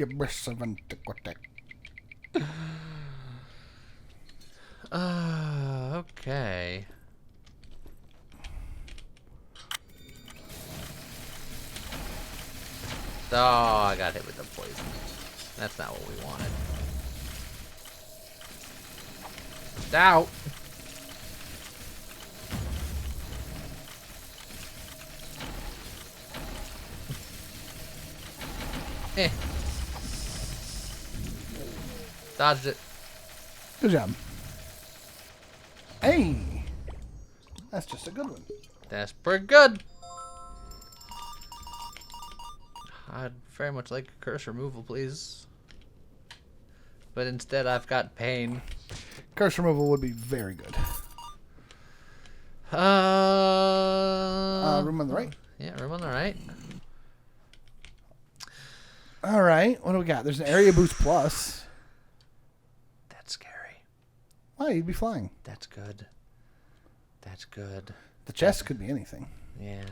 the abyss of antiquity. Okay. Oh, I got hit with the poison. That's not what we wanted. Ow! Eh. Dodged it. Good job. Hey! That's just a good one. That's pretty good. I'd very much like curse removal, please. But instead, I've got pain. Curse removal would be very good. Room on the right. Yeah, room on the right. All right. What do we got? There's an area boost plus. That's scary. Why? You'd be flying. That's good. That's good. The chest could be anything. Yeah.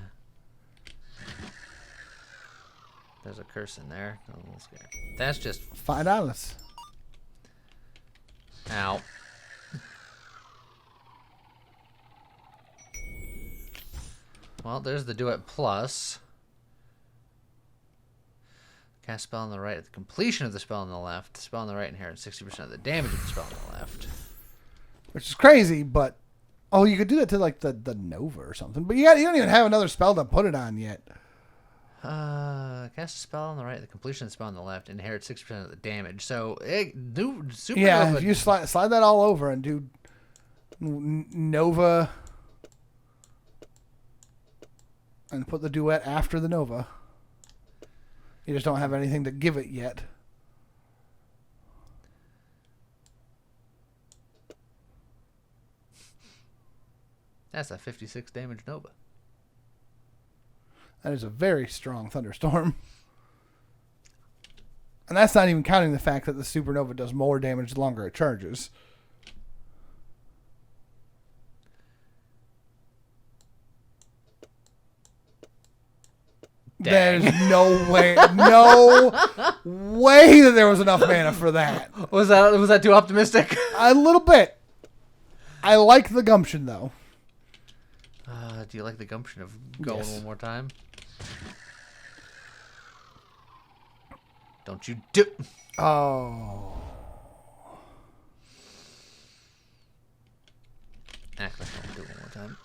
There's a curse in there. A little scary. That's just... $5. Ow. Well, there's the do it plus. Cast spell on the right at the completion of the spell on the left. The spell on the right inherits 60% of the damage of the spell on the left. Which is crazy, but... Oh, you could do that to, like, the Nova or something. But you don't even have another spell to put it on yet. Cast a spell on the right at the completion of the spell on the left. Inherits 60% of the damage. So, Super Yeah, Nova... if you slide that all over and do Nova... And put the duet after the Nova. You just don't have anything to give it yet. That's a 56 damage Nova. That is a very strong thunderstorm. And that's not even counting the fact that the supernova does more damage the longer it charges. Dang. There's no way that there was enough mana for that. Was that too optimistic? A little bit. I like the gumption, though. Do you like the gumption of going one more time? Don't you do... Oh. Act like I'll do it one more time.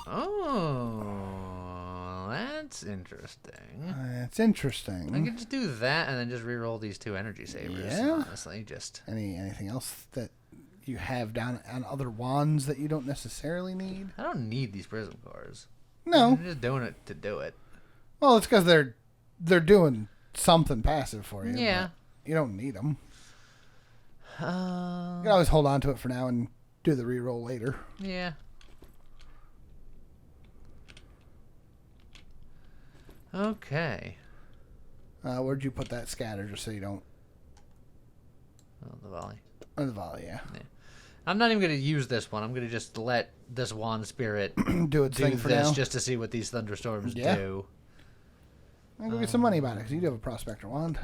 Oh, that's interesting. That's interesting. I could just do that and then just reroll these two energy savers. Yeah. Honestly, just... Anything else that you have down on other wands that you don't necessarily need? I don't need these prism cores. No. I'm just doing it to do it. Well, it's because they're doing something passive for you. Yeah. You don't need them. You can always hold on to it for now and do the reroll later. Yeah. Okay. Where'd you put that scatter just so you don't... Oh, the volley. Oh, the volley, yeah. I'm not even going to use this one. I'm going to just let this wand spirit do its thing for this now. just to see what these thunderstorms do. I'll go get some money about it because you do have a prospector wand.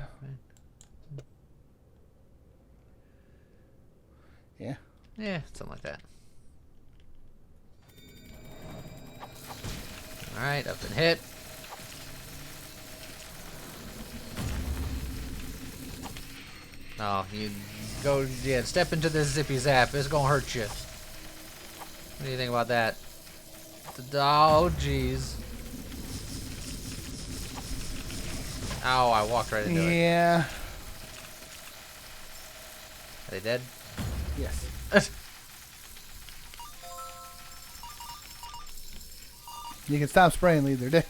Yeah. Yeah, something like that. Alright, up and hit. Oh, you go, yeah, step into this zippy zap. It's gonna hurt you. What do you think about that? Oh, jeez. Ow, I walked right into it. Yeah. Are they dead? Yes. You can stop spraying, leave. They're dead.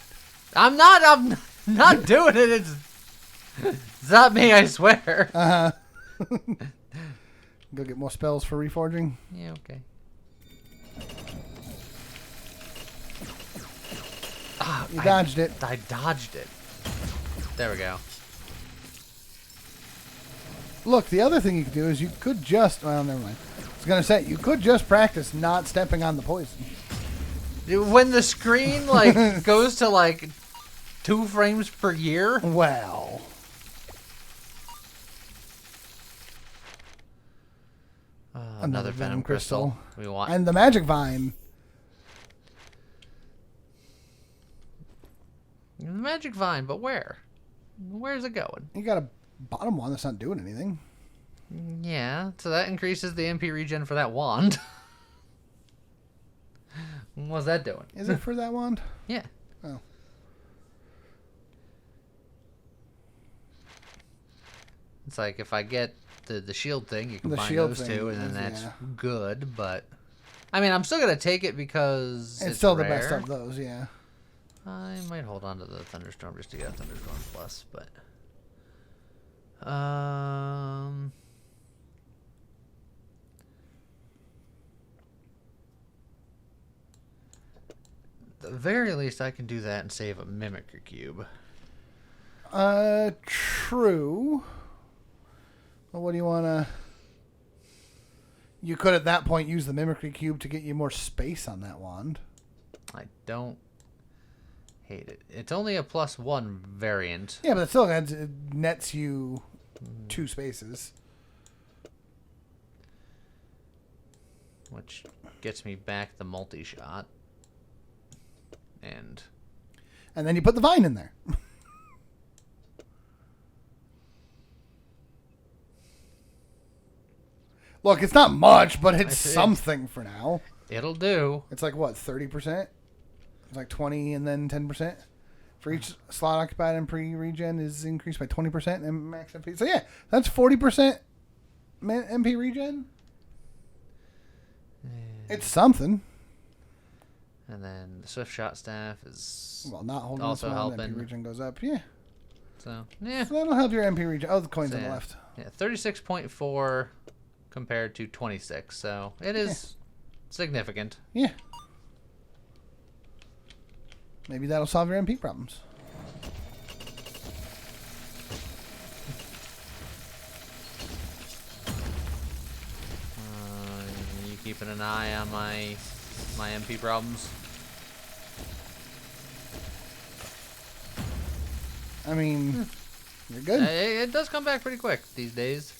I'm not doing it. It's not me, I swear. Uh-huh. Go get more spells for reforging. Yeah, okay. You dodged it. I dodged it. There we go. Look, the other thing you could do is you could just... Well, never mind. I was going to say, you could just practice not stepping on the poison. When the screen like goes to like 2 frames per year. Well. Another venom crystal. We want. And the magic vine. The magic vine, but where? Where's it going? You got a bottom one that's not doing anything. Yeah, so that increases the MP regen for that wand. What's that doing? Is it for that wand? Yeah. Oh. It's like if I get the shield thing, you combine shield those thing two, and then is, that's yeah. good. But I mean, I'm still gonna take it because It's still rare. the best of those, yeah. I might hold on to the thunderstorm just to get a thunderstorm plus, but at the very least, I can do that and save a mimicry cube. True. Well, what do you want to... You could, at that point, use the mimicry cube to get you more space on that wand. I don't hate it. It's only a +1 variant. Yeah, but it still it nets you 2 spaces. Which gets me back the multi-shot. And then you put the vine in there. Look, it's not much, but it's something for now. It'll do. It's like, what, 30%? It's like 20 and then 10%. For each slot occupied and pre-regen is increased by 20% and max MP. So, yeah, that's 40% MP regen. It's something. And then the swift shot staff is not holding also this one. helping. MP regen goes up. Yeah. So, yeah. So that'll help your MP regen. Oh, the coin's So, on the left. Yeah, 36.4 compared to 26. So it is significant. Yeah. Maybe that'll solve your MP problems. You keeping an eye on my MP problems? I mean, you're good. It does come back pretty quick these days.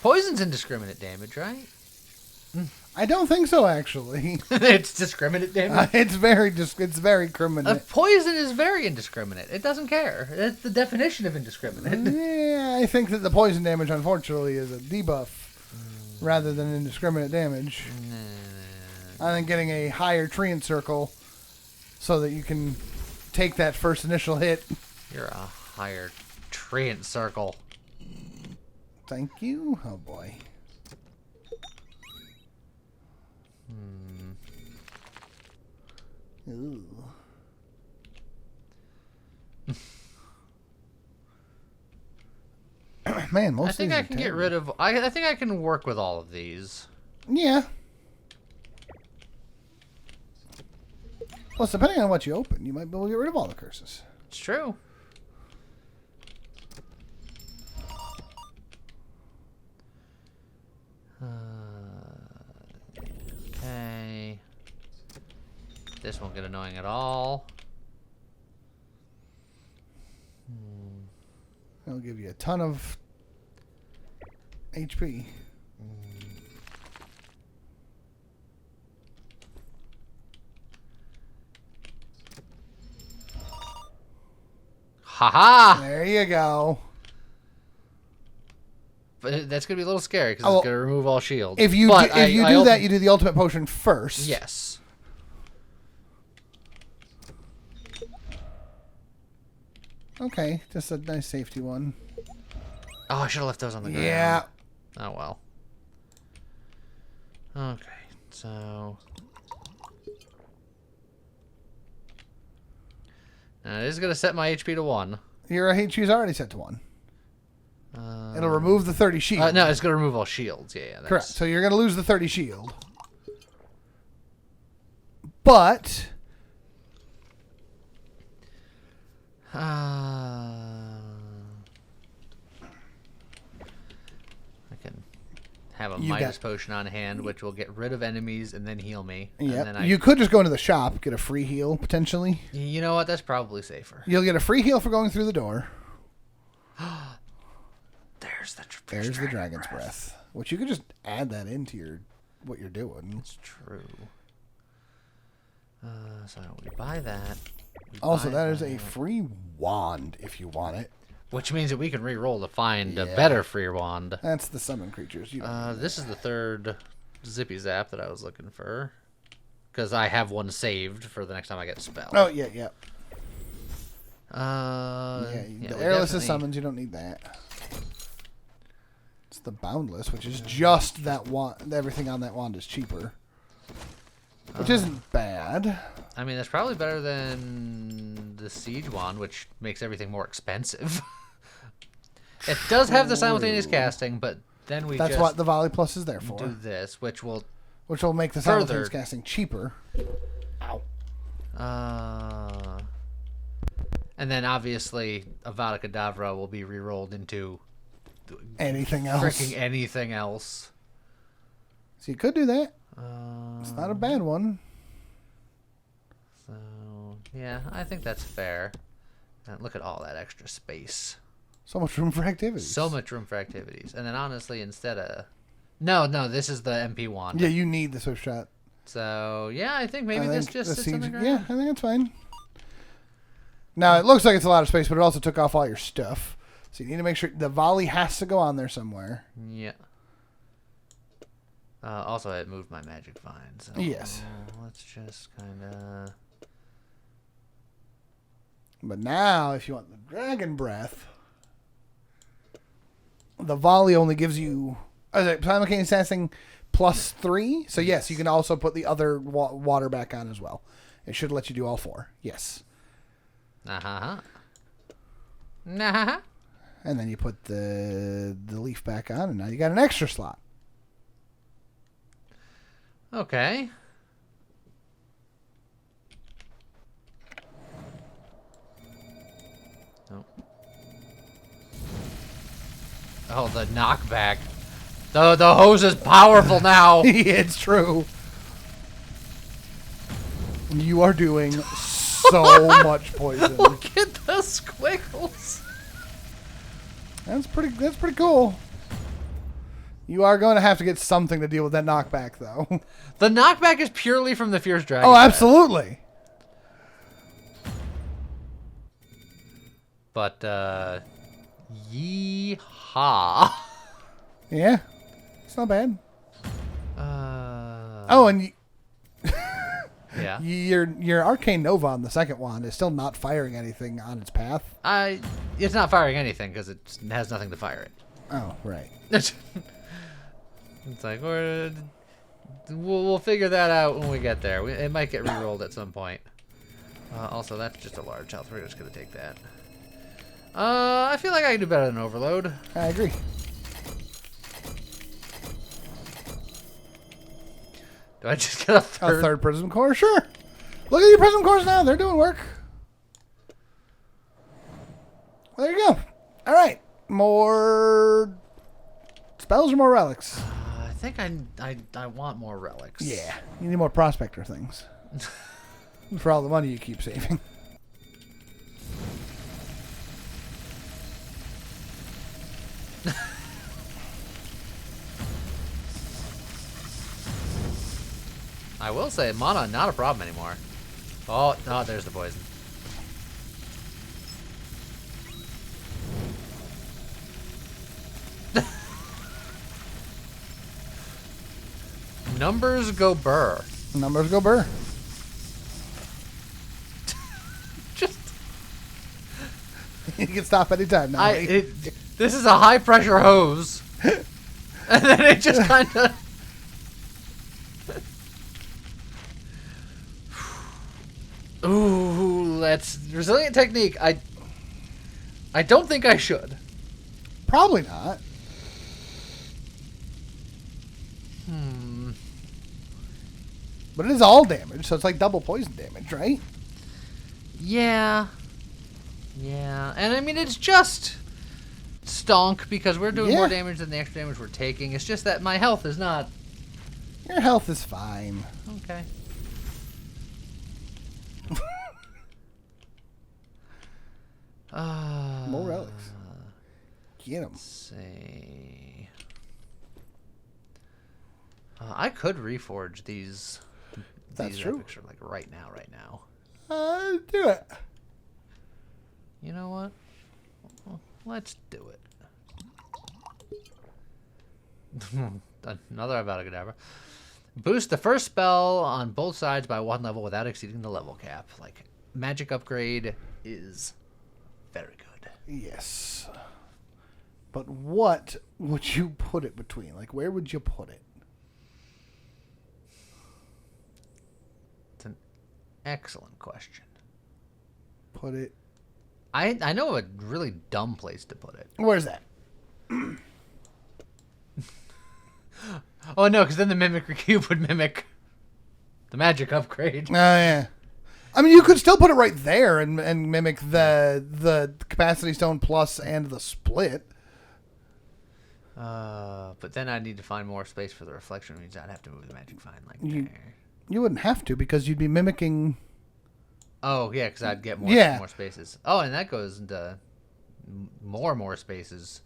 Poison's indiscriminate damage, right? I don't think so, actually. It's discriminate damage. It's very criminal. Poison is very indiscriminate. It doesn't care. It's the definition of indiscriminate. Yeah, I think that the poison damage, unfortunately, is a debuff rather than indiscriminate damage. I think getting a higher treant circle so that you can take that first initial hit. You're a higher treant circle. Thank you. Oh boy. Ooh. Man, most I think I can get rid of. I think I can work with all of these. Yeah. Plus, depending on what you open, you might be able to get rid of all the curses. It's true. Okay. This won't get annoying at all. It'll give you a ton of HP. Haha! There you go. But that's gonna be a little scary because it's gonna remove all shields. If you do that, you do the ultimate potion first. Yes. Okay, just a nice safety one. Oh, I should have left those on the ground. Yeah. Oh well. Okay, so now this is gonna set my HP to 1. Your HP's already set to 1. It'll remove the 30 shield. No, it's gonna remove all shields. Yeah, that's... Correct. So you're gonna lose the 30 shield. But I can have a You Midas got- potion on hand, which will get rid of enemies and then heal me. Yeah. And then You could just go into the shop, get a free heal, potentially. You know what? That's probably safer. You'll get a free heal for going through the door. There's the dragon's breath. Which you could just add that into what you're doing. It's true. So we buy that. Also, that is a free wand if you want it. Which means that we can re-roll to find a Yeah. better free wand. That's the summon creatures. You don't need This is the third Zippy Zap that I was looking for. Because I have one saved for the next time I get a spell. Oh, yeah, yeah. Yeah, The airless is summons. You don't need that. It's the boundless, which is just that wand. Everything on that wand is cheaper. Which isn't bad. I mean, that's probably better than the Siege Wand, which makes everything more expensive. It does have the simultaneous casting, but then That's just what the Volley Plus is there for. do this, which will... Which will make the simultaneous casting cheaper. Ow. And then, obviously, Avada Kedavra will be re-rolled into... Anything else. Freaking anything else. So you could do that. It's not a bad one. So, yeah, I think that's fair. And look at all that extra space. So much room for activities. So much room for activities. And then, honestly, instead of... No, this is the MP wand. Yeah, you need the Swift Shot. So, yeah, I think maybe this just sits on the ground. Yeah, I think it's fine. Now, it looks like it's a lot of space, but it also took off all your stuff. So you need to make sure the volley has to go on there somewhere. Yeah. Also, I had moved my magic vine. So Yes. let's just kind of... But now, if you want the Dragon Breath, the volley only gives you simultaneous casting +3. So yes, you can also put the other water back on as well. It should let you do all 4. Yes. Nah. And then you put the leaf back on, and now you got an extra slot. Okay. Oh, the knockback. The hose is powerful now. It's true. You are doing so much poison. Look at the squiggles. That's pretty cool. You are going to have to get something to deal with that knockback, though. The knockback is purely from the Fierce Dragon. Oh, absolutely. But, yeehaw. Yeah. It's not bad. Uh, Oh, and yeah. your Arcane Nova on the second wand is still not firing anything on its path. It's not firing anything because it has nothing to fire it. Oh, right. It's like we'll figure that out when we get there. It might get re-rolled at some point. Also, that's just a large health. We're just gonna take that. I feel like I can do better than Overload. I agree. Do I just get a third? A third Prism Core? Sure. Look at your Prism Cores now. They're doing work. Well, there you go. All right. More spells or more relics? I think I want more relics. Yeah. You need more Prospector things. For all the money you keep saving. I will say, mana not a problem anymore. Oh, there's the poison. Numbers go burr. Numbers go burr. Just You can stop anytime now. this is a high pressure hose, and then it just kind of. Ooh, that's resilient technique. I don't think I should. Probably not. But it is all damage, so it's like double poison damage, right? Yeah. Yeah, and I mean it's just stonk because we're doing Yeah. more damage than the extra damage we're taking. It's just that my health is not. Your health is fine. Okay. More relics. Get them. Let's see. I could reforge these. That's these true. epics are like right now. Do it. You know what? Well, let's do it. Another Avada Kedavra. Boost the first spell on both sides by 1 level without exceeding the level cap. Like, magic upgrade is very good. Yes. But what would you put it between? Like, where would you put it? It's an excellent question. Put it. I know a really dumb place to put it. Where's that? Oh, no, because then the Mimicry Cube would mimic the magic upgrade. Oh, yeah. I mean, you could still put it right there and mimic the Capacity Stone Plus and the split. But then I'd need to find more space for the reflection, which means I'd have to move the magic vine like there. You wouldn't have to because you'd be mimicking. Oh, yeah, because I'd get more, more spaces. Oh, and that goes into more spaces.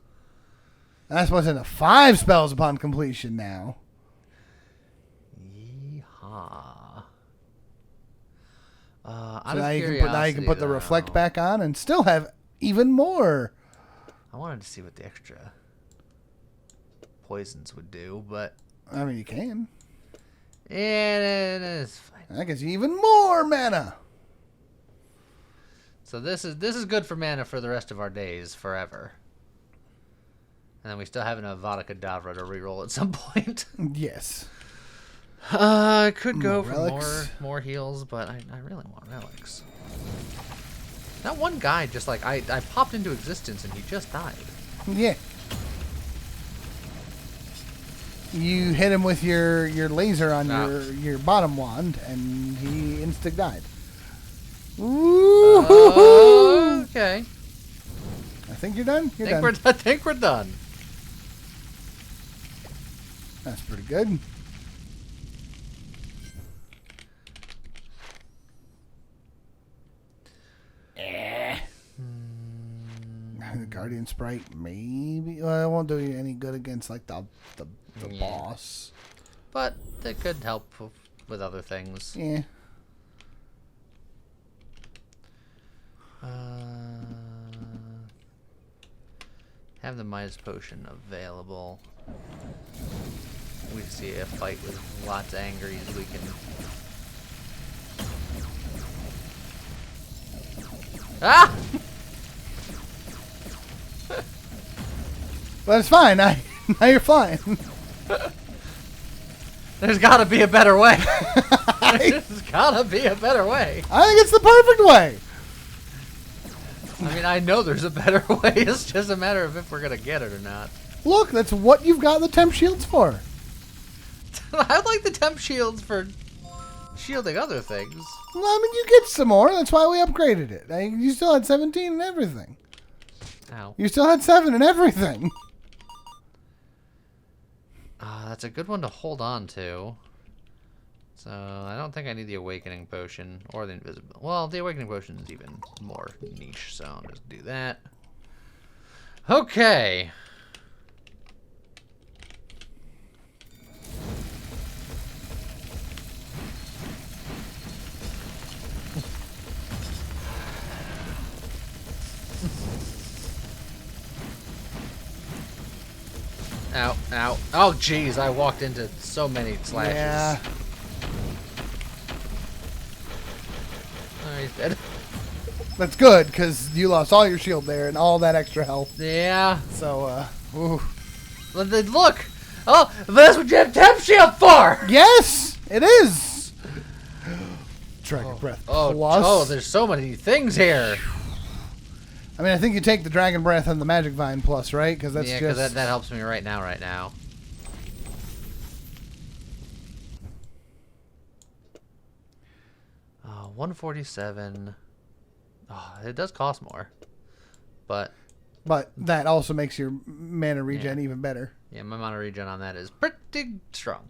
And that's what's into 5 spells upon completion now. Yeehaw. So now you can put the reflect back on and still have even more. I wanted to see what the extra poisons would do, but I mean, you can. it is fine. That gives you even more mana. So this is good for mana for the rest of our days, forever. And then we still have an Avada Kedavra to reroll at some point. Yes. I could go More for relics. more heals, but I really want relics. That one guy just like I popped into existence and he just died. Yeah. You hit him with your laser on your bottom wand, and he insta died. Ooh. Okay. I think you're done. You're done. I think we're done. That's pretty good. The Guardian Sprite, maybe. Well, it won't do you any good against like the boss. But it could help with other things. Yeah. Have the Midas Potion available. We see a fight with lots of angries. We can. Ah! But it's fine. Now you're fine. There's gotta be a better way. There's gotta be a better way. I think it's the perfect way. I mean, I know there's a better way. It's just a matter of if we're gonna get it or not. Look, that's what you've got the temp shields for. I like the temp shields for shielding other things. Well, I mean, you get some more. That's why we upgraded it. You still had 17 and everything. Ow. You still had 7 and everything. That's a good one to hold on to. So, I don't think I need the Awakening Potion or the Invisible. Well, the Awakening Potion is even more niche, so I'll just do that. Okay. Ow, ow. Oh, jeez, I walked into so many slashes. Yeah. Oh, he's dead. That's good, because you lost all your shield there and all that extra health. Yeah. So, ooh. Look! Oh, that's what you have temp shield for! Yes, it is. Dragon Breath Oh, Plus. oh, there's so many things here. I mean, I think you take the Dragon Breath and the Magic Vine Plus, right? Because that's Because just... that helps me right now. 147. Oh, it does cost more. But But that also makes your mana regen even better. Yeah, my mana regen on that is pretty strong.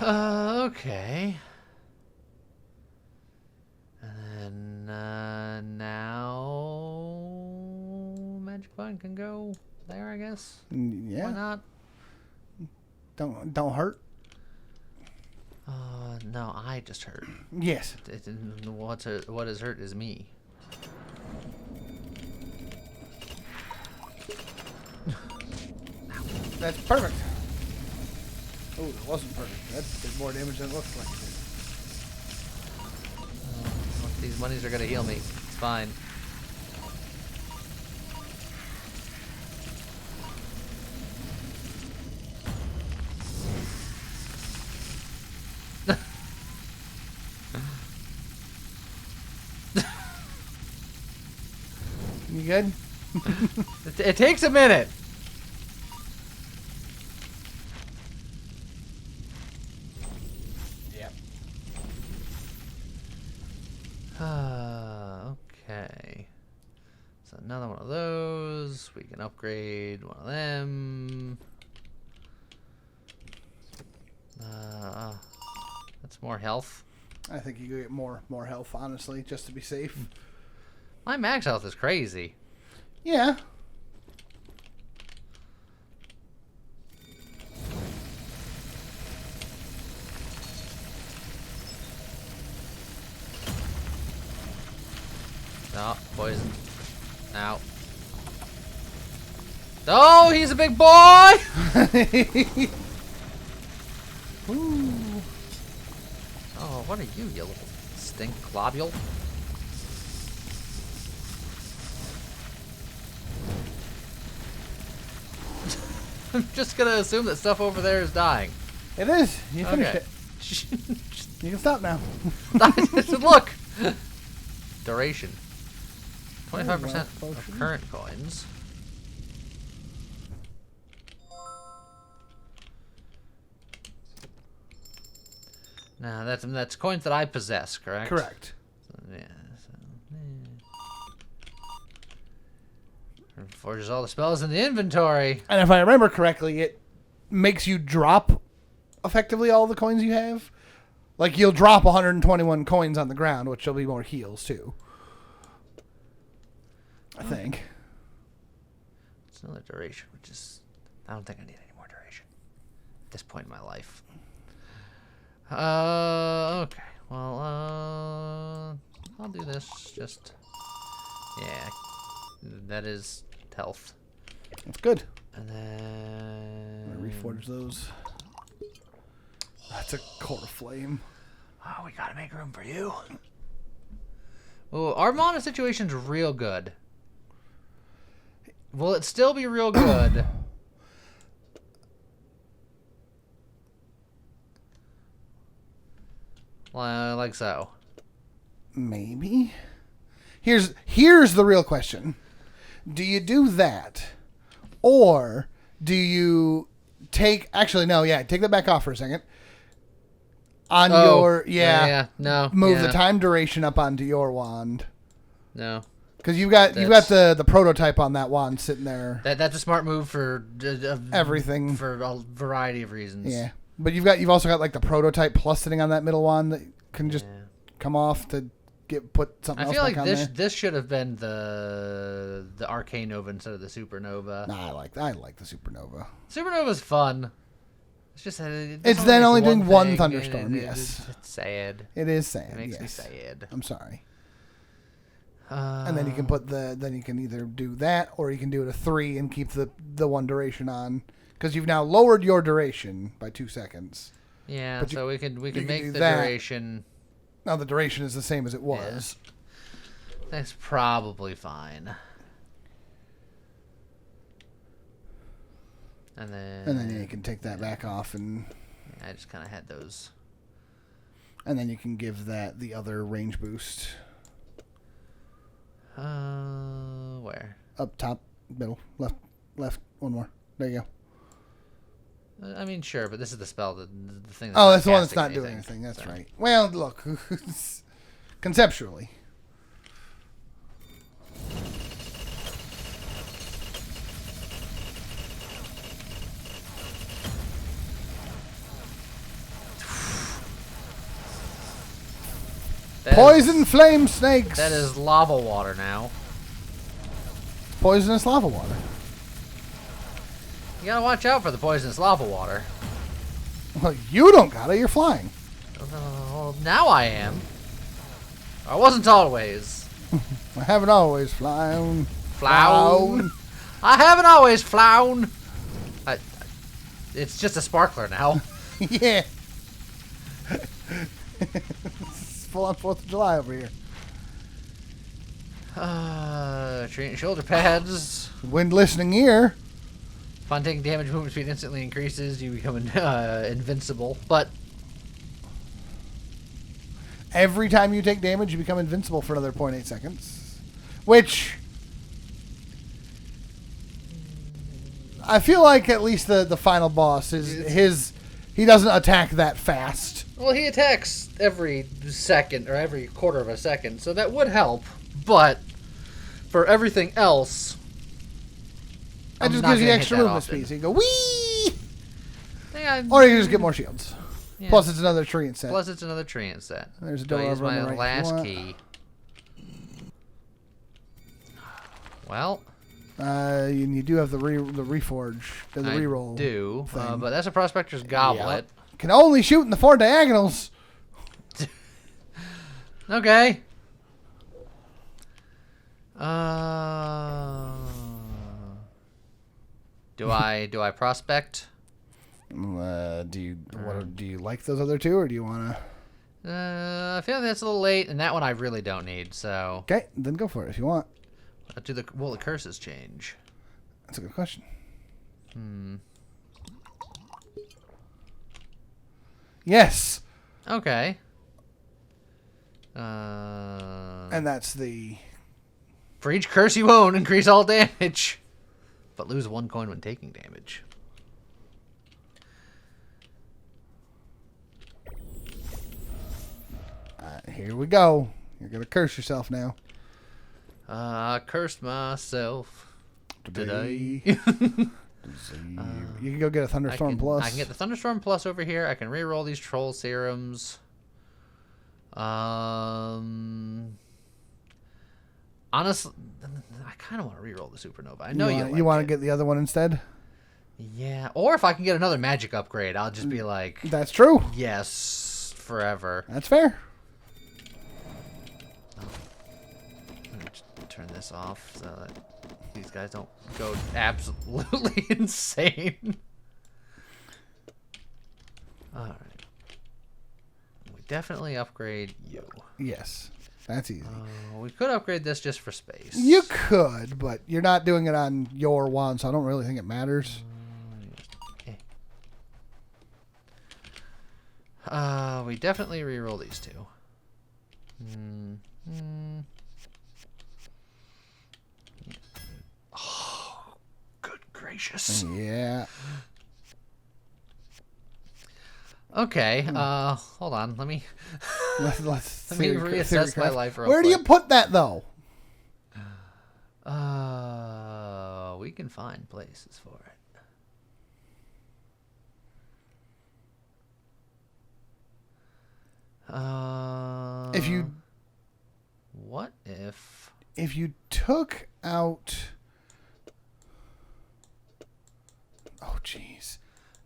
Okay. And then now Magic Button can go there, I guess. Yeah. Why not? Don't hurt. No, I just hurt. Yes. What is hurt is me. That's perfect. Oh, that wasn't perfect. That did more damage than it looked like. These monies are gonna heal me. It's fine. You good? It takes a minute. Yep. Okay. So another one of those. We can upgrade one of them. That's more health. I think you get more health, honestly, just to be safe. My max health is crazy. Yeah. No, poison. Ow. Oh, he's a big boy! Ooh. Oh, what are you little stink globule? I'm just gonna assume that stuff over there is dying. It is. You finished Okay. it. You can stop now. Look! Duration. 25% Welp of potion. current coins. Now that's coins that I possess, correct? Correct. So, yeah. Forges all the spells in the inventory. And if I remember correctly, it makes you drop effectively all the coins you have. Like, you'll drop 121 coins on the ground, which will be more heals, too. I think. It's another duration, which is... I don't think I need any more duration at this point in my life. Okay. Well, I'll do this. Just... Yeah. That is health. That's good. And then... I'm going to reforge those. That's a core flame. Oh, we gotta make room for you. Oh, our mana situation's real good. Will it still be real good? Like so. Maybe. Here's the real question. Do you do that? Or do you take... Actually, no, yeah. Take that back off for a second. On your... Yeah. No. Move the time duration up onto your wand. No. Because you've got the prototype on that wand sitting there. That's a smart move for Everything. For a variety of reasons. Yeah. But you've also got like the prototype plus sitting on that middle wand that can just come off to put something else back on there. I feel like this should have been the Arcane Nova instead of the Supernova. Nah, I like the Supernova. Supernova's fun. It's just it's then only doing one thunderstorm. Yes, it's sad. It is sad. It makes me yes. sad. I'm sorry. And then you can then you can either do that or you can do it a 3 and keep the one duration on because you've now lowered your duration by 2 seconds. Yeah, but so we can make the that. duration. Now the duration is the same as it was. Yeah. That's probably fine. And then you can take that back off and... I just kind of had those. And then you can give that the other range boost. Where? Up top, middle, left, one more. There you go. I mean, sure, but this is the spell, the thing. That's the one that's not doing anything. That's right. Well, look, conceptually. Poison flame snakes. That is lava water now. Poisonous lava water. You gotta watch out for the poisonous lava water. Well, you don't gotta. You're flying. Well, now I am. I wasn't always. I haven't always flown. Flown. I haven't always flown. It's just a sparkler now. Yeah. It's full on 4th of July over here. Treating shoulder pads. Wind listening ear. Upon taking damage, movement speed instantly increases. You become invincible. But every time you take damage, you become invincible for another 0.8 seconds. Which I feel like at least the final boss is he doesn't attack that fast. well, he attacks every second or every quarter of a second, so that would help. But for everything else, It just gives you extra movement speed. So you go wee, or you can just get more shields. Yeah. Plus, it's another tree and set. Plus, it's another treant set. There's a Do door I use over on my the right last if you want. key? Well, you do have the reforge, the I reroll. do, thing. but that's a prospector's goblet. Yep. Can only shoot in the 4 diagonals. Okay. Do I prospect? Do you like those other two, or do you want to? I feel like that's a little late, and that one I really don't need. So Okay, then go for it if you want. will the curses change? That's a good question. Yes. Okay. And that's the. For each curse you own, increase all damage, but lose 1 coin when taking damage. Here we go. You're gonna curse yourself now. I cursed myself today. You can go get a Thunderstorm Plus. I can get the Thunderstorm Plus over here. I can reroll these Troll Serums. Honestly, I kind of want to reroll the Supernova. I know you want to get the other one instead. Yeah, or if I can get another magic upgrade, I'll just be like, That's true. yes, forever. That's fair. Let me just turn this off so that these guys don't go absolutely insane. All right. We definitely upgrade you. Yes, that's easy. We could upgrade this just for space. You could, but you're not doing it on your one, so I don't really think it matters. We definitely reroll these two. Oh, good gracious. Yeah. Okay, hold on. Let me Let's let me reassess my life real Where do you quick. put that, though? We can find places for it. If you What if you took out... Oh, jeez.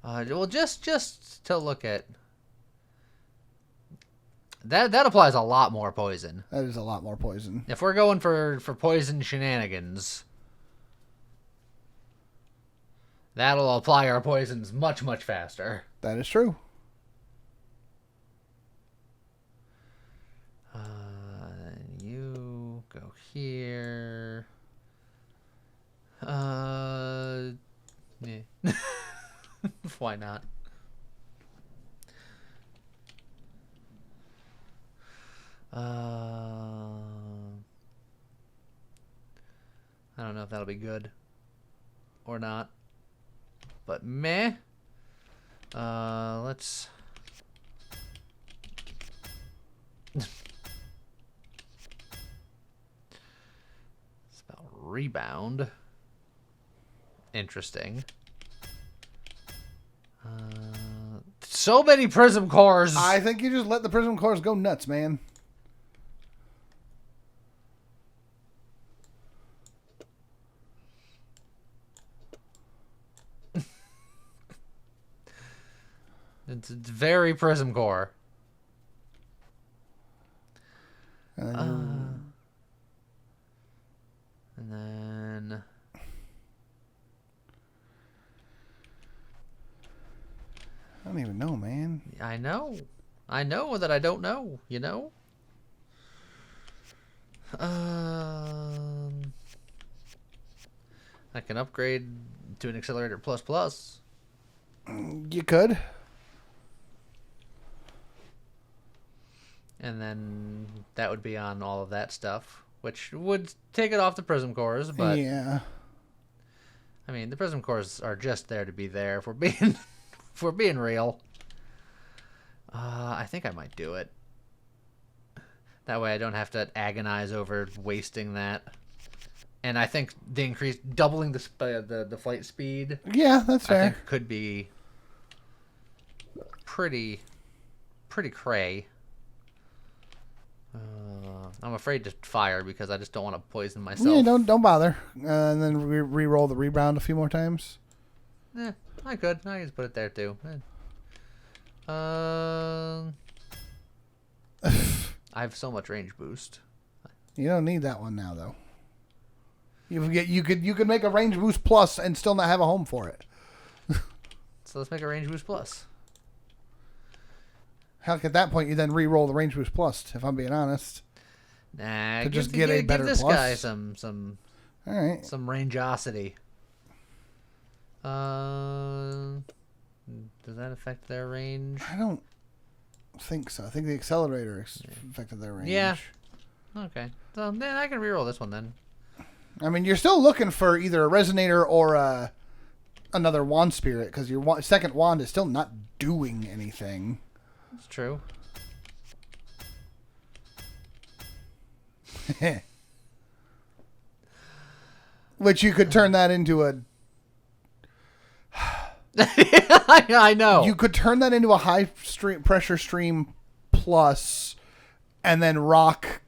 well, just to look at that applies a lot more poison. That is a lot more poison. If we're going for poison shenanigans, that'll apply our poisons much, much faster. That is true. You go here. Yeah. Why not? I don't know if that'll be good or not, but meh. Let's. Spell rebound. Interesting. So many prism cores. I think you just let the prism cores go nuts, man. It's very prism core. And then I don't even know, man. I know that I don't know. You know. I can upgrade to an accelerator plus. You could. And then that would be on all of that stuff, which would take it off the prism cores, but yeah. I mean, the prism cores are just there to be there if we're being if we're being real. I think I might do it. That way I don't have to agonize over wasting that. And I think the doubling the flight speed. Yeah, that's fair. I think could be pretty cray. I'm afraid to fire because I just don't want to poison myself. Yeah, don't bother. And then re-roll the rebound a few more times. I could. I just put it there too. I have so much range boost. You don't need that one now, though. You could make a range boost plus and still not have a home for it. So let's make a range boost plus. Heck, at that point, you then re-roll the range boost plus. If I'm being honest, nah, to just get a better give this plus. guy some All right, some rangeosity. Does that affect their range? I don't think so. I think the accelerator affected their range. Yeah. Okay. So then I can reroll this one then. I mean, you're still looking for either a resonator or another wand spirit because your second wand is still not doing anything. That's true. Which you could turn that into a... I know. You could turn that into a high pressure stream plus and then rock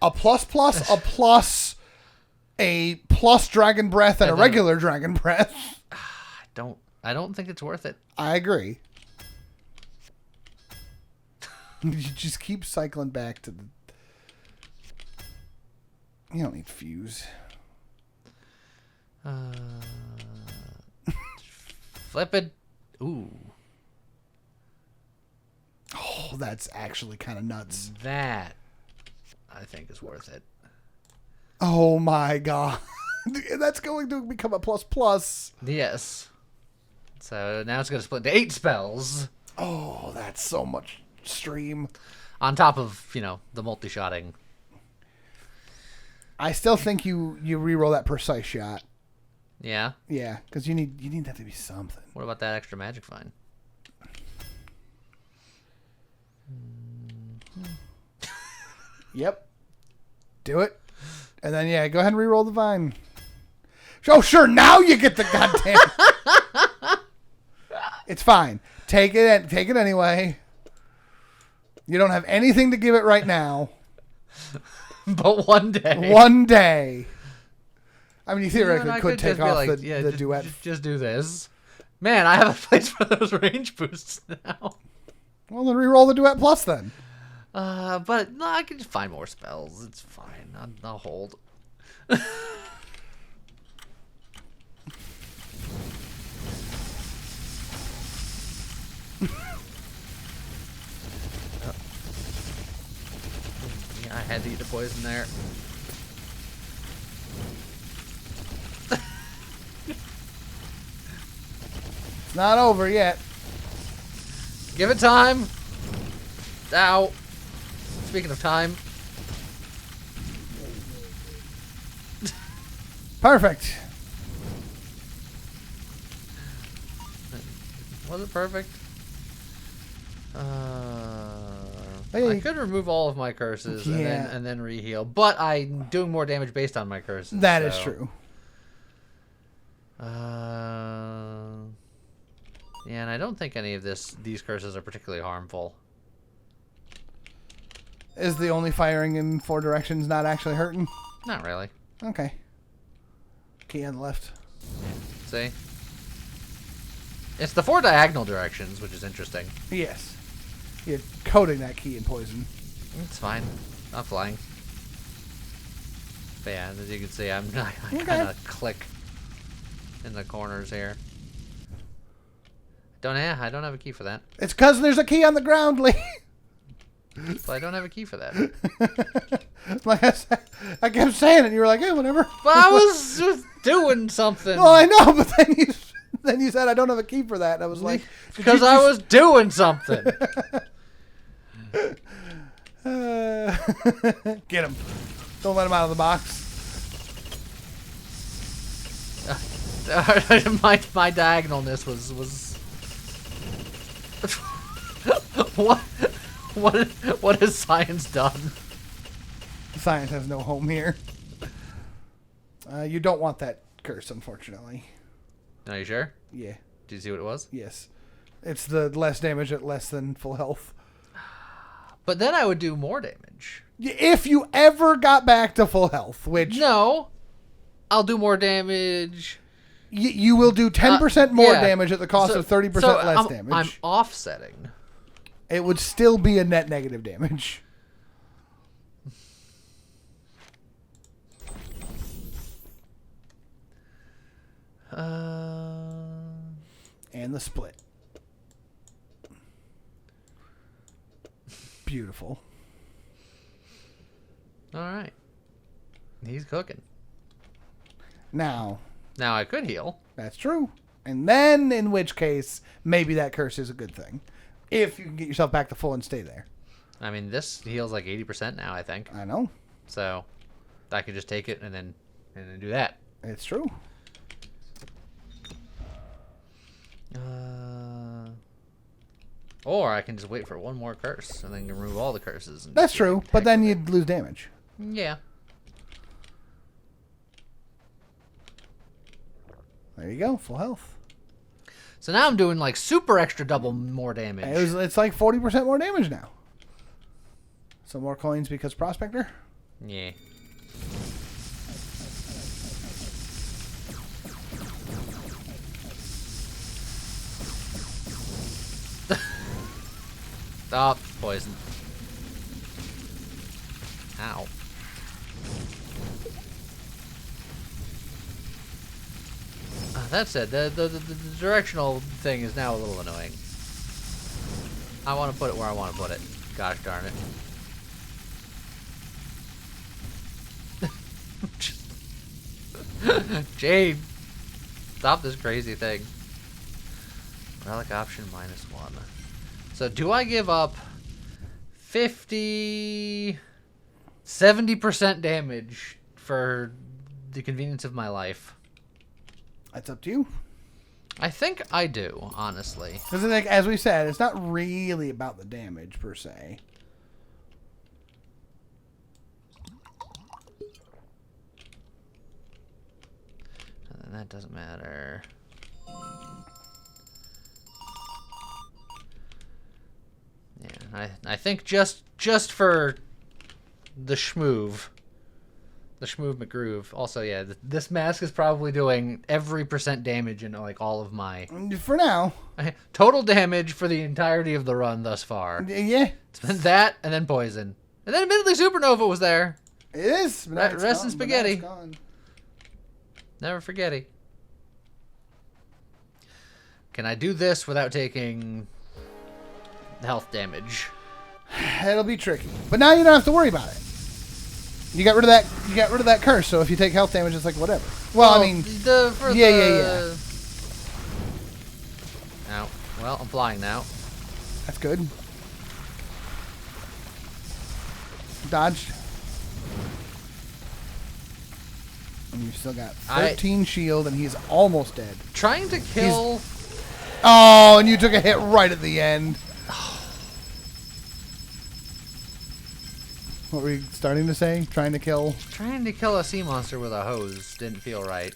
a plus, a plus dragon breath, and a regular dragon breath. I don't think it's worth it. I agree. You just keep cycling back to the... You don't need fuse. Flip it. Ooh. Oh, that's actually kind of nuts. That, I think, is worth it. Oh my god. That's going to become a plus. Yes. So now it's going to split into 8 spells. Oh, that's so much stream. On top of, the multi-shotting. I still think you re-roll that precise shot. Yeah? Yeah, because you need that to be something. What about that extra magic vine? Yep. Do it. And then, go ahead and re-roll the vine. Oh, sure, now you get the goddamn... It's fine. Take it anyway. You don't have anything to give it right now. But one day. One day. I mean, you theoretically could take off the duet. Just do this. Man, I have a place for those range boosts now. Well, then re-roll the duet plus then. But no, I can just find more spells. It's fine. I'll hold. Yeah, I had to eat the poison there. It's not over yet. Give it time. Ow. Speaking of time. Perfect. Was it perfect? Hey. I could remove all of my curses and then re-heal, but I'm doing more damage based on my curses. That is true. Yeah, and I don't think any of these curses are particularly harmful. Is the only firing in 4 directions not actually hurting? Not really. Okay. Key on the left. See? It's the 4 diagonal directions, which is interesting. Yes. You're coating that key in poison. It's fine. I'm flying. But yeah, as you can see, I Okay. kind of click in the corners here. I don't have a key for that. It's because there's a key on the ground, Lee. But I don't have a key for that. Like I said, I kept saying it, and you were like, "Hey, whatever." But I was just doing something. Well, I know, but then you said I don't have a key for that, and I was like, because I was doing something. Get him! Don't let him out of the box. My diagonalness was what has science done? Science has no home here. You don't want that curse, unfortunately. Are you sure? Yeah. Did you see what it was? Yes. It's the less damage at less than full health. But then I would do more damage. If you ever got back to full health, which... No. I'll do more damage. You will do 10% more damage at the cost of 30% less damage. I'm offsetting. It would still be a net negative damage. And the split. Beautiful. All right. He's cooking. Now I could heal. That's true. And then, in which case, maybe that curse is a good thing. If you can get yourself back to full and stay there. I mean, this heals like 80% now, I think. I know. So, I could just take it and then do that. It's true. Or I can just wait for one more curse and then remove all the curses. And That's true, but then you'd lose damage. Yeah. There you go, full health. So now I'm doing like super extra double more damage. It's like 40% more damage now. Some more coins because Prospector? Yeah. Stop, poison. Ow. That said, the directional thing is now a little annoying. I want to put it where I want to put it. Gosh darn it. Jade, stop this crazy thing. Relic option -1. So do I give up 70% damage for the convenience of my life? That's up to you. I think I do, honestly. Because, like, as we said, it's not really about the damage, per se. And that doesn't matter. Yeah, I think just for the schmoove. The Schmoove McGroove. Also, yeah, this mask is probably doing every % damage in like all of my... For now. Total damage for the entirety of the run thus far. Yeah. It's been that, and then poison. And then admittedly Supernova was there. It is. Rest in spaghetti. Never forgetty. Can I do this without taking health damage? It'll be tricky. But now you don't have to worry about it. You got rid of that. You got rid of that curse. So if you take health damage, it's like whatever. Well, I mean, yeah. Ow. Well, I'm flying now. That's good. Dodged. And you've still got 13 shield, and he's almost dead. Trying to kill. Oh, and you took a hit right at the end. What were you starting to say? Trying to kill a sea monster with a hose didn't feel right.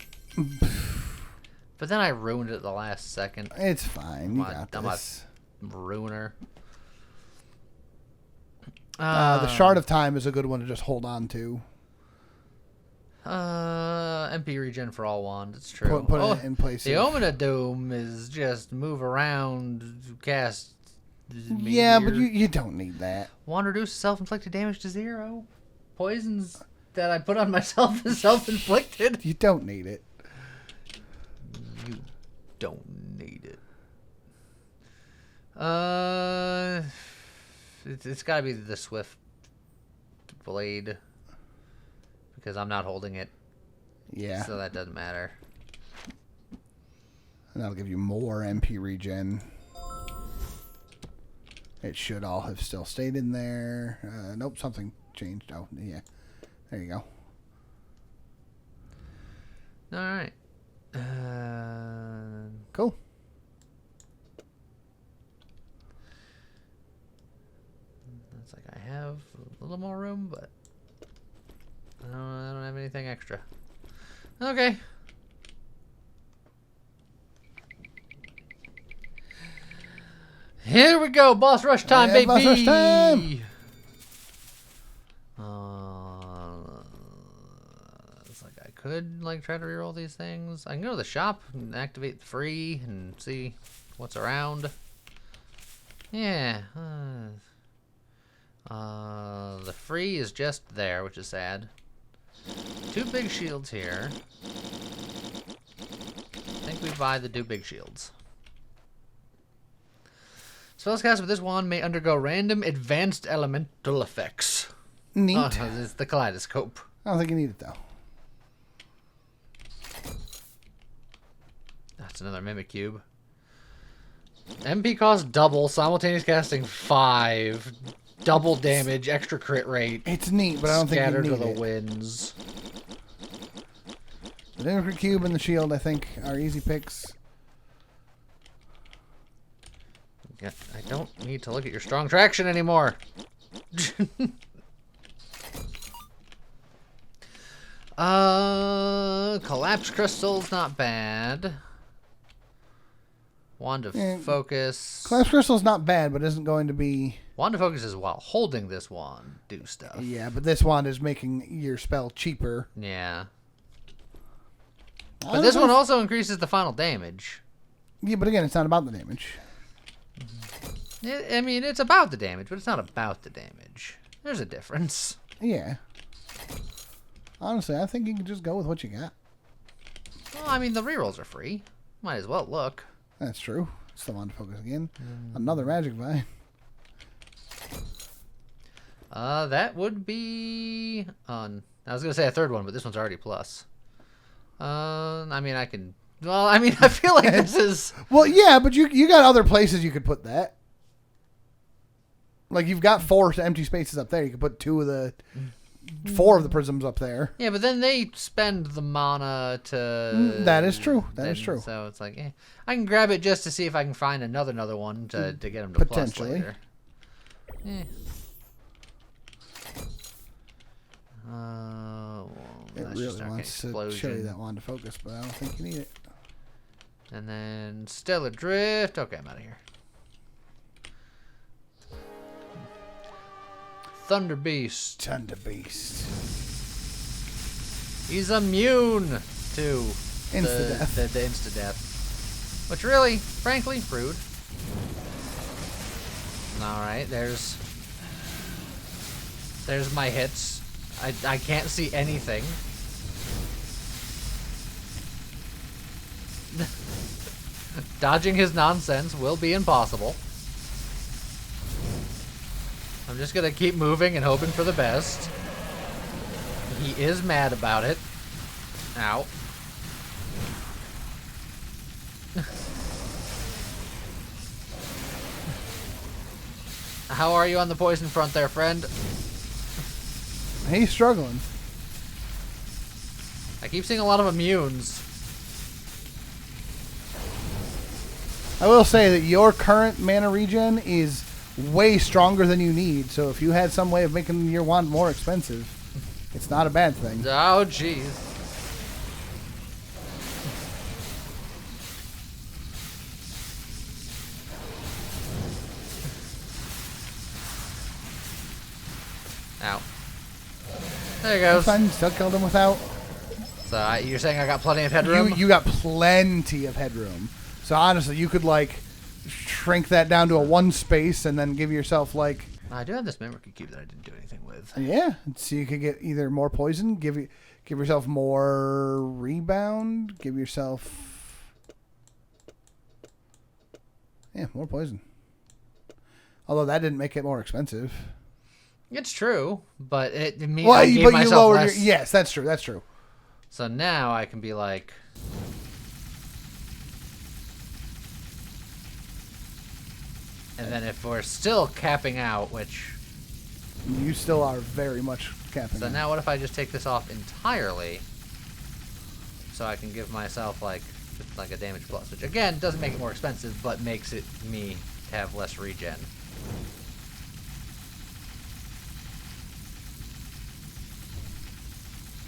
But then I ruined it at the last second. It's fine. I'm a ruiner. The Shard of Time is a good one to just hold on to. MP regen for all wands. It's true. Put it in place. The Omen of Doom is just move around, cast. Yeah, but you don't need that. Wand reduces self-inflicted damage to 0. Poisons that I put on myself is self-inflicted. You don't need it. You don't need it. It's got to be the Swift Blade because I'm not holding it. Yeah. So that doesn't matter. And that'll give you more MP regen. It should all have still stayed in there. Nope, something changed. Oh, yeah. There you go. All right. Cool. Looks like I have a little more room, but I don't have anything extra. Okay. Here we go, boss rush time, baby. Boss rush time. It's like I could try to reroll these things. I can go to the shop and activate the free and see what's around. Yeah. The free is just there, which is sad. 2 big shields here. I think we buy the 2 big shields. Spells cast with this wand may undergo random advanced elemental effects. Neat. Oh, it's the kaleidoscope. I don't think you need it, though. That's another mimic cube. MP cost double, simultaneous casting 5, double damage, extra crit rate. It's neat, but I don't think you need Scattered to it. the winds. The mimic cube and the shield, I think, are easy picks. Yeah, I don't need to look at your strong traction anymore. Collapse crystal's not bad. Wand of focus. Collapse crystal's not bad, but isn't going to be... Wand of focus is while holding this wand do stuff. Yeah, but this wand is making your spell cheaper. Yeah. But this one also increases the final damage. Yeah, but again, it's not about the damage. I mean, it's about the damage, but it's not about the damage. There's a difference. Yeah. Honestly, I think you can just go with what you got. Well, I mean, the rerolls are free. Might as well look. That's true. It's the wand of focus again. Another magic vine. That would be on. I was gonna say a third one, but this one's already plus. I mean, I can. Well, I mean, I feel like this is. Well, yeah, but you got other places you could put that. Like you've got 4 empty spaces up there. You could put 4 of the prisms up there. Yeah, but then they spend the mana to. That is true. That is true. So it's like, I can grab it just to see if I can find another one to get them to plus later. It really wants to show you that wand to focus, but I don't think you need it. And then Stellar Drift. Okay, I'm out of here. Thunder Beast. Thunder Beast. He's immune to Insta-death. The insta-death. Which really, frankly, rude. Alright, there's my hits. I can't see anything. Dodging his nonsense will be impossible. I'm just gonna keep moving and hoping for the best. He is mad about it. Ow. How are you on the poison front there, friend? He's struggling. I keep seeing a lot of immunes. I will say that your current mana regen is way stronger than you need, so if you had some way of making your wand more expensive, it's not a bad thing. Oh, jeez. Ow. There he goes. That's fine. Still killed him without. It's So you're saying I got plenty of headroom? You got plenty of headroom. So honestly, you could like shrink that down to a 1 space and then give yourself like. I do have this memory cube that I didn't do anything with. Yeah, so you could get either more poison, give yourself more rebound, give yourself more poison. Although that didn't make it more expensive. It's true, but I gave myself you lowered less. Yes, that's true. That's true. So now I can be like. And then if we're still capping out, which... You still are very much capping out. So now what if I just take this off entirely? So I can give myself like a damage plus, which again doesn't make it more expensive, but makes it me to have less regen.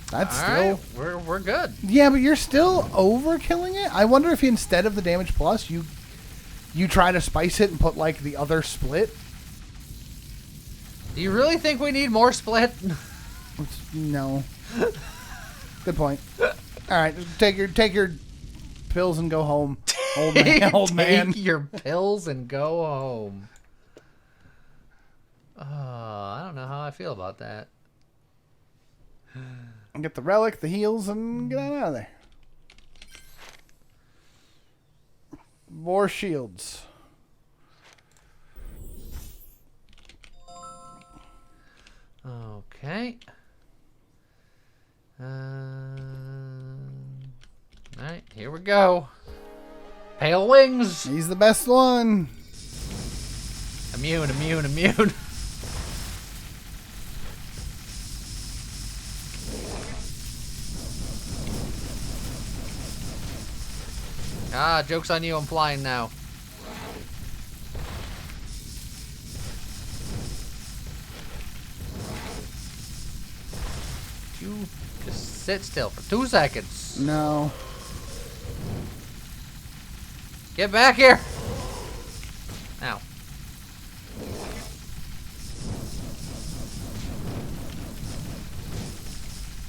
That's All still... right, we're good. Yeah, but you're still overkilling it. I wonder if instead of the damage plus, you try to spice it and put like the other split. Do you really think we need more split? No. Good point. All right, just take your pills and go home, old man. Old man. Take your pills and go home. I don't know how I feel about that. Get the relic, the heals, and get on out of there. More shields. Okay. Alright, here we go. Pale wings! He's the best one. Immune, immune, immune. Ah, joke's on you, I'm flying now. You just sit still for 2 seconds. No. Get back here! Now.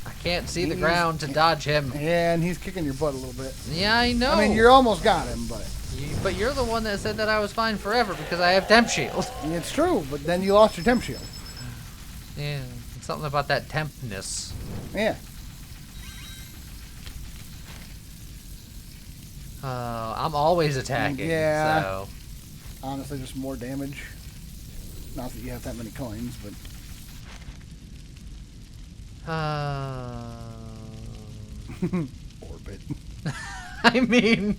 I can't see the ground to dodge him. Yeah, and he's kicking your butt a little bit. Yeah, I know. I mean, you almost got him, but... But you're the one that said that I was fine forever because I have temp shield. It's true, but then you lost your temp shield. Yeah, something about that tempness. Yeah. I'm always attacking. Yeah. So. Honestly, just more damage. Not that you have that many coins, but... Orbit. I mean...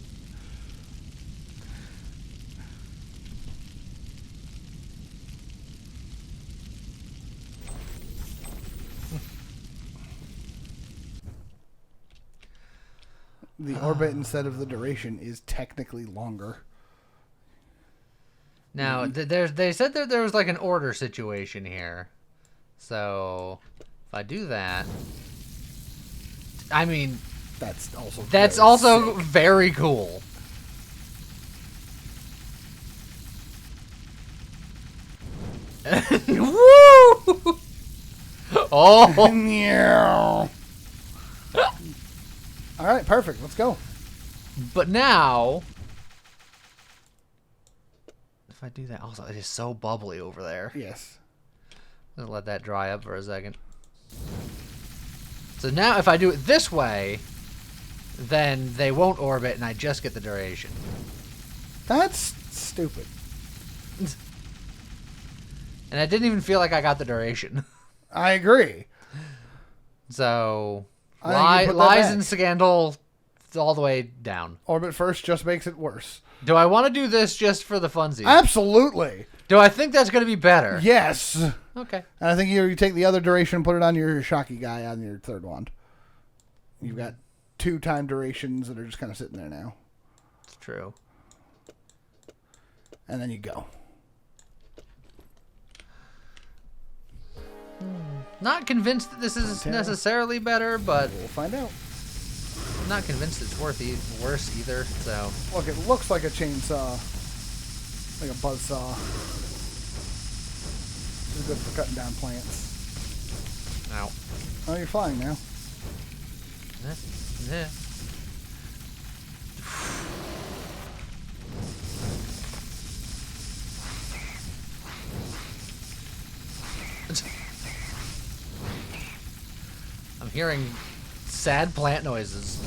The orbit instead of the duration is technically longer. Now, they said that there was like an order situation here. So, if I do that... I mean... That's also very cool. Woo! Oh! All right, perfect. Let's go. But now, if I do that, also it is so bubbly over there. Yes. I'm gonna let that dry up for a second. So now, if I do it this way, then they won't orbit, and I just get the duration. That's stupid. And I didn't even feel like I got the duration. I agree. So, lies and scandal all the way down. Orbit first just makes it worse. Do I want to do this just for the funsies? Absolutely. Do I think that's going to be better? Yes. Okay. And I think you take the other duration and put it on your Shocky guy on your third wand. You've got 2 time durations that are just kind of sitting there now. It's true. And then you go. Not convinced that this is necessarily better, but We'll find out. I'm not convinced it's worse either. So Look, it looks like a chainsaw. Like a buzzsaw. It's good for cutting down plants. Ow. Oh, you're flying now. I'm hearing sad plant noises.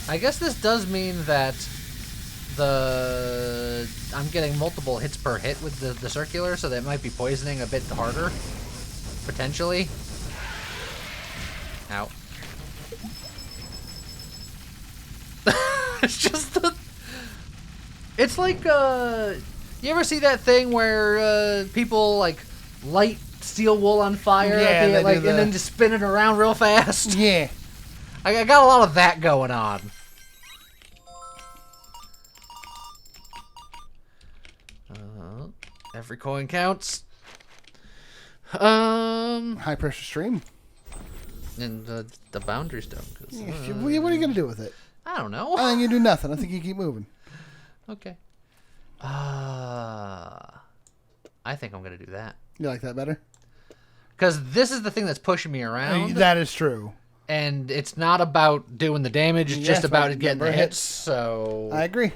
I guess this does mean that I'm getting multiple hits per hit with the circular, so that might be poisoning a bit harder, potentially. Ow. It's just it's like, you ever see that thing where, people, like, light steel wool on fire? Yeah, and then just spin it around real fast? Yeah. I got a lot of that going on. Every coin counts. High pressure stream. And the boundary stone. Yeah, what are you going to do with it? I don't know. I think you do nothing. I think you keep moving. Okay. I think I'm going to do that. You like that better? Because this is the thing that's pushing me around. That is true. And it's not about doing the damage. It's just about getting the hits. So I agree.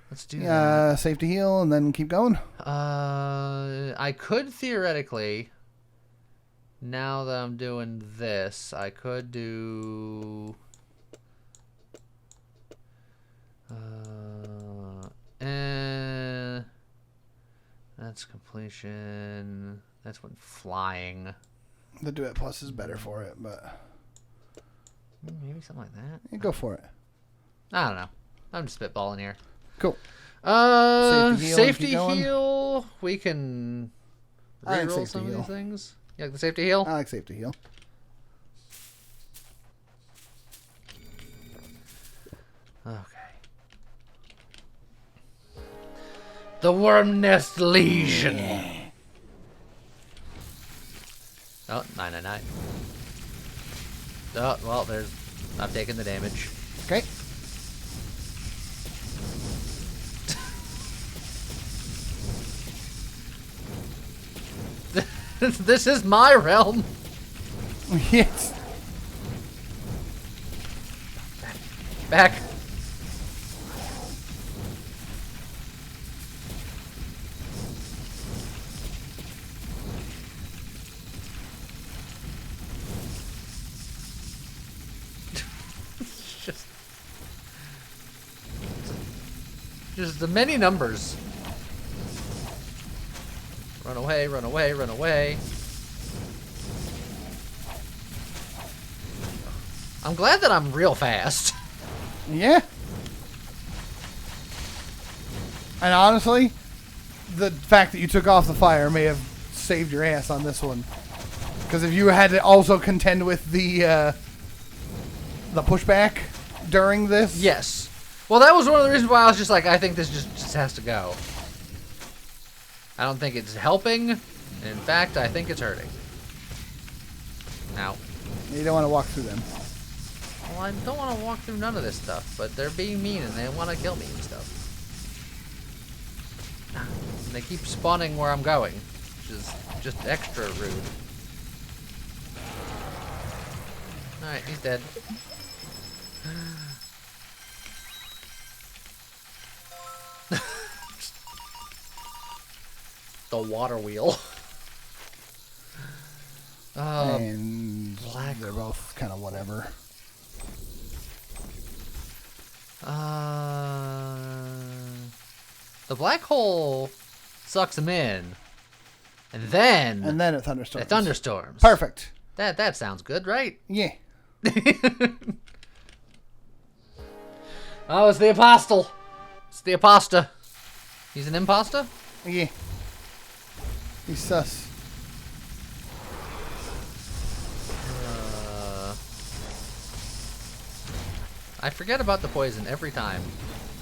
Let's do that. Safety heal and then keep going. I could theoretically, now that I'm doing this, I could do... that's completion. That's when flying. The duet plus is better for it, but maybe something like that. Yeah, go for it. I don't know. I'm just spitballing here. Cool. Safety heal. We can reroll some of these things. You like the safety heal? I like safety heal. Okay. The Worm Nest Legion. Yeah. Oh, 999. Oh, well, I'm taking the damage. Okay. This is my realm. Yes. Back. Just the many numbers. Run away, run away, run away. I'm glad that I'm real fast. Yeah. And honestly, the fact that you took off the fire may have saved your ass on this one. Because if you had to also contend with the pushback during this. Yes. Well, that was one of the reasons why I was just like, I think this just has to go. I don't think it's helping. In fact, I think it's hurting. Ow. You don't want to walk through them. Well, I don't want to walk through none of this stuff, but they're being mean and they want to kill me and stuff. And they keep spawning where I'm going, which is just extra rude. Alright, he's dead. The water wheel. And black. They're both kind of whatever. The black hole sucks them in, and then it thunderstorms. It thunderstorms. Perfect. That sounds good, right? Yeah. Oh, it's the apostle. It's the aposta. He's an imposter? Yeah. He's sus. I forget about the poison every time,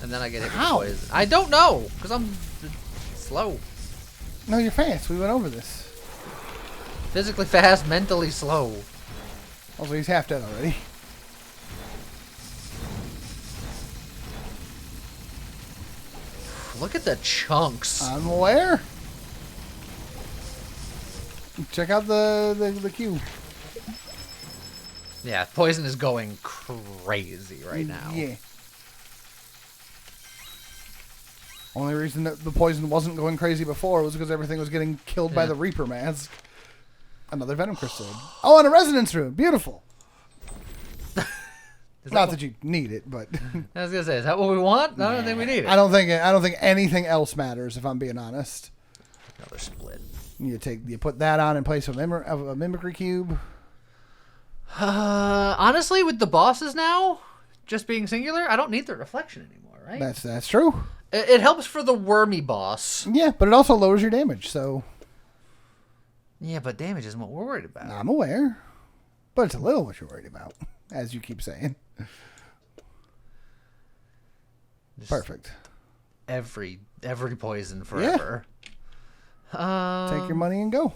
and then I get hit with the How? poison. I don't know, because I'm slow. No, you're fast. We went over this. Physically fast, mentally slow. Also, he's half dead already. look at the chunks. I'm aware. Check out the queue. Yeah, poison is going crazy right now. Yeah. Only reason that the poison wasn't going crazy before was because everything was getting killed by the Reaper Mask. Another Venom Crystal. Oh, and a Resonance Rune. Beautiful. Not that you need it, but I was gonna say, is that what we want? No, I don't think we need it. I don't think anything else matters, if I'm being honest. Another split. You put that on in place of a Mimicry Cube. Honestly, with the bosses now just being singular, I don't need the reflection anymore, right? That's true. It helps for the wormy boss. Yeah, but it also lowers your damage, so. Yeah, but damage isn't what we're worried about. I'm aware, but it's a little what you're worried about, as you keep saying. Just Perfect. Every poison forever. Yeah. Take your money and go.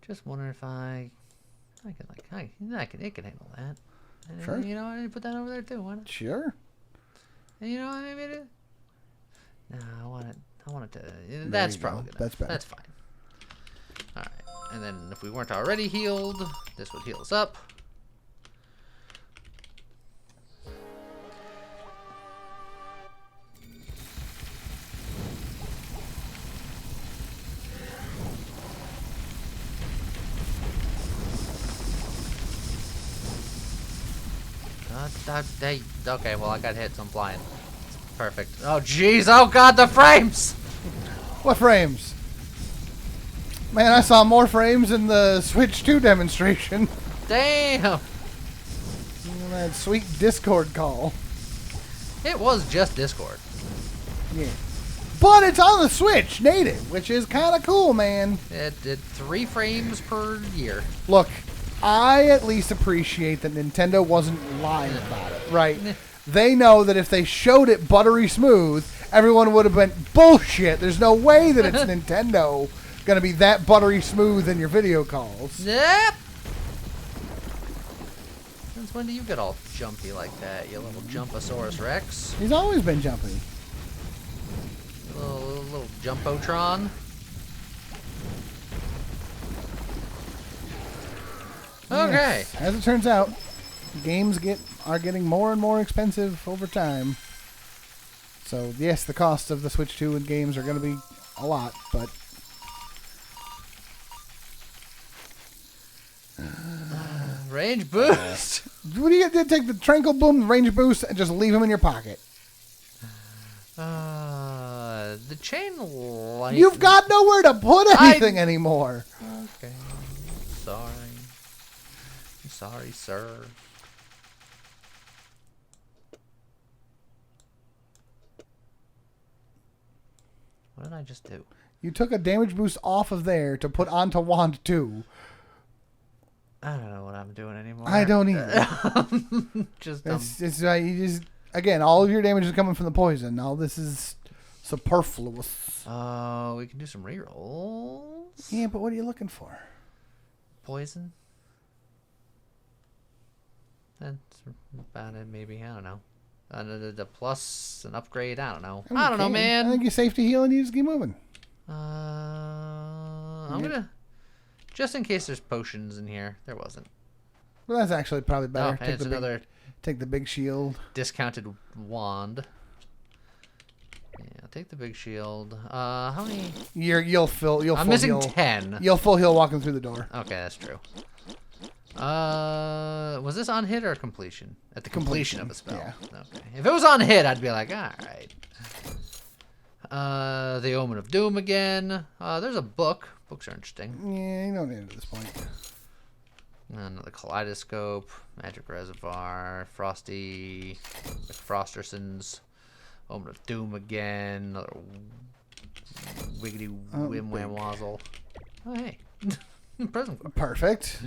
Just wonder if it can handle that. And, Sure. You know, I put that over there too. Why not? Sure. And, you know, maybe it. No, I want it to. That's probably good. That's better. That's fine. All right, and then if we weren't already healed, this would heal us up. Okay, well, I got hit, so I'm flying. Perfect. Oh, jeez. Oh, God, the frames! What frames? Man, I saw more frames in the Switch 2 demonstration. Damn! That sweet Discord call. It was just Discord. Yeah. But it's on the Switch native, which is kind of cool, man. It did 3 frames per year. Look, I at least appreciate that Nintendo wasn't lying about it, right? They know that if they showed it buttery smooth, everyone would have been, bullshit, there's no way that it's Nintendo going to be that buttery smooth in your video calls. Yep! Since when do you get all jumpy like that, you little Jumpasaurus Rex? He's always been jumpy. Little Jumpotron. Okay. Yes. As it turns out, games are getting more and more expensive over time. So yes, the cost of the Switch 2 and games are going to be a lot, but Range boost. What do you get to take the Tranquil Boom range boost and just leave them in your pocket? The chain light. You've got nowhere to put anything anymore. Okay. Sorry. I'm sorry, sir. What did I just do? You took a damage boost off of there to put onto Wand 2. I don't know what I'm doing anymore. I don't either. It's right. You just, again, all of your damage is coming from the poison. All this is superfluous. We can do some rerolls. Yeah, but what are you looking for? Poison. That's about it, maybe. I don't know. The plus an upgrade. I don't know. I don't know, man. I think you're safe to heal and you just keep moving. I'm gonna, just in case there's potions in here. There wasn't. Well, that's actually probably better. Oh, and it's take the big shield. Discounted wand. Yeah, I'll take the big shield. How many? I'm missing 10. You'll full heal walking through the door. Okay, that's true. Was this on hit or completion? At the completion of a spell. Yeah. Okay. If it was on hit, I'd be like, all right. The Omen of Doom again. There's a book. Books are interesting. Yeah, you don't need it at this point. Another Kaleidoscope. Magic Reservoir. Frosty. McFrostersons. Omen of Doom again. Another Wiggity Wim Wham Wazzle. Oh, hey. Present card. Perfect.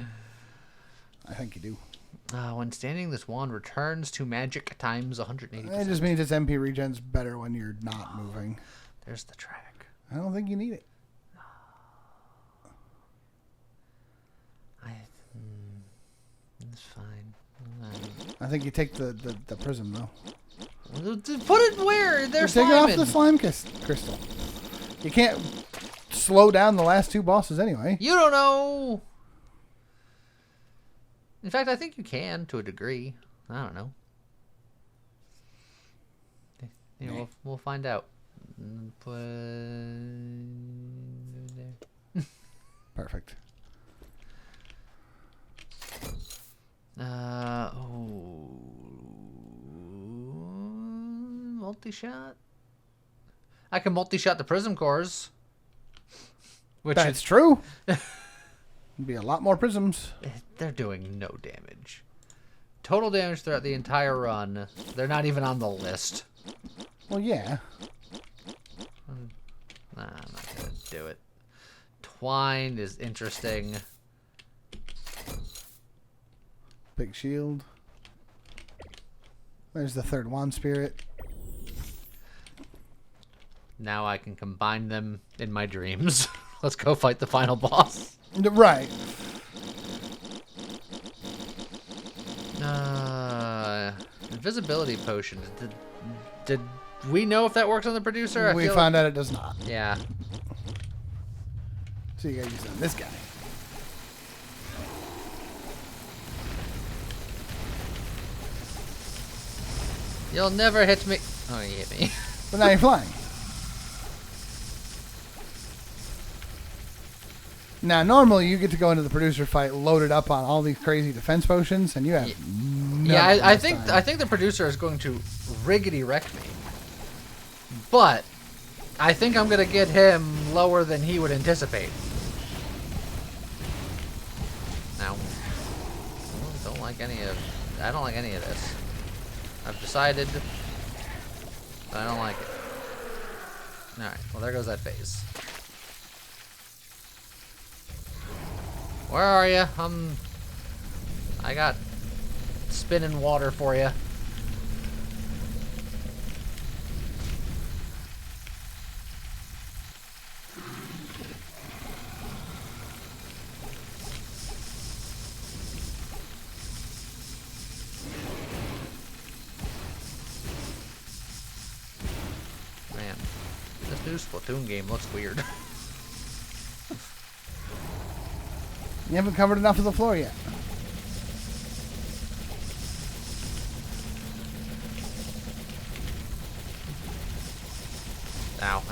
I think you do. When standing, this wand returns to magic times 180%. It just means its MP regen's better when you're not moving. There's the track. I don't think you need it. It's fine. I think you take the prism, though. Put it where? There's Take it off slime the slime crystal. You can't slow down the last 2 bosses anyway. You don't know. In fact, I think you can to a degree. I don't know. Yeah, we'll find out. Perfect. Multi-shot. I can multi-shot the prism cores. Which That's true. Be a lot more prisms. They're doing no damage. Total damage throughout the entire run. They're not even on the list. Well, yeah. Nah, I'm not gonna do it. Twine is interesting. Big shield. There's the 3rd wand spirit. Now I can combine them in my dreams. Let's go fight the final boss. Right. Invisibility potion. Did we know if that works on the producer? We found out it does not. Yeah. So you gotta use it on this guy. You'll never hit me. Oh, you hit me. But now you're flying. Now, normally you get to go into the producer fight loaded up on all these crazy defense potions, and you have I think the producer is going to riggedy wreck me. But I think I'm gonna get him lower than he would anticipate. Now, I don't like any of this. I've decided that I don't like it. All right. Well, there goes that phase. Where are you? I got spinning water for you. Man, this new SPLATOON game looks weird. You haven't covered enough of the floor yet. Ow,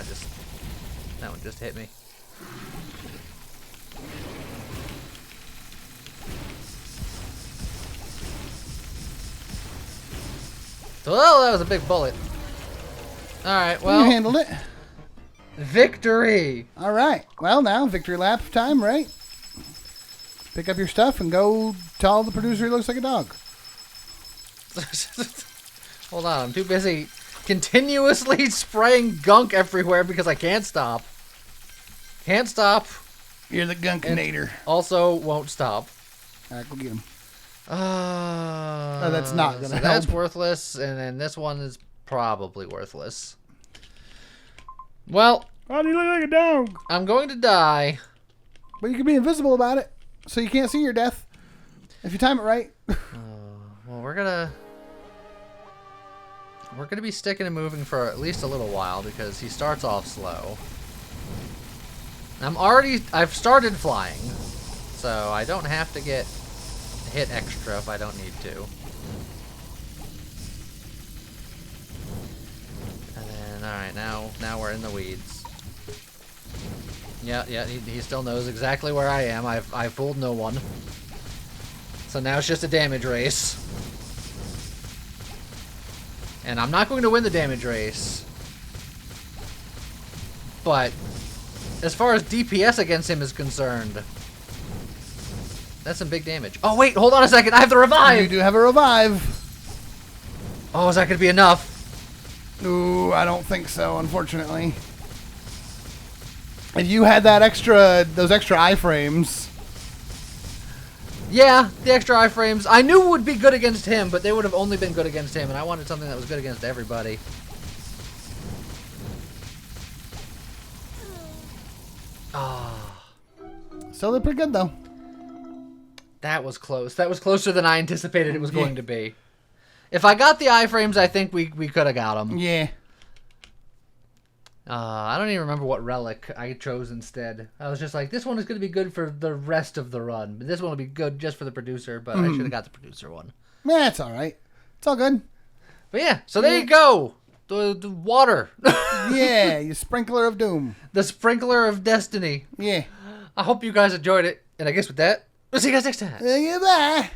that one just hit me. Well, that was a big bullet. Alright, well. You handled it. Victory! Alright. Well, now, victory lap time, right? Pick up your stuff and go tell the producer he looks like a dog. Hold on, I'm too busy continuously spraying gunk everywhere because I can't stop. Can't stop. You're the gunkinator. Also, won't stop. Alright, go get him. Oh, that's not gonna help. That's worthless, and then this one is probably worthless. Well, why do you look like a dog? I'm going to die. But you can be invisible about it, so you can't see your death if you time it right. Well, we're gonna be sticking and moving for at least a little while because he starts off slow. I've started flying, so I don't have to get hit extra if I don't need to. And then, alright, now we're in the weeds. Yeah, he still knows exactly where I am. I fooled no one. So now it's just a damage race. And I'm not going to win the damage race. But as far as DPS against him is concerned, that's some big damage. Oh, wait, hold on a second. I have the revive. You do have a revive. Oh, is that going to be enough? Ooh, I don't think so, unfortunately. If you had those extra iframes. Yeah, the extra iframes. I knew would be good against him, but they would have only been good against him, and I wanted something that was good against everybody. Ah. Still, they're pretty good, though. That was close. That was closer than I anticipated it was going to be. If I got the iframes, I think we could have got them. Yeah. I don't even remember what relic I chose instead. I was just like, this one is going to be good for the rest of the run. But this one will be good just for the producer, but I should have got the producer one. Yeah, it's all right. It's all good. But yeah, so there you go. The water. Yeah, you sprinkler of doom. The sprinkler of destiny. Yeah. I hope you guys enjoyed it. And I guess with that, we'll see you guys next time. Goodbye.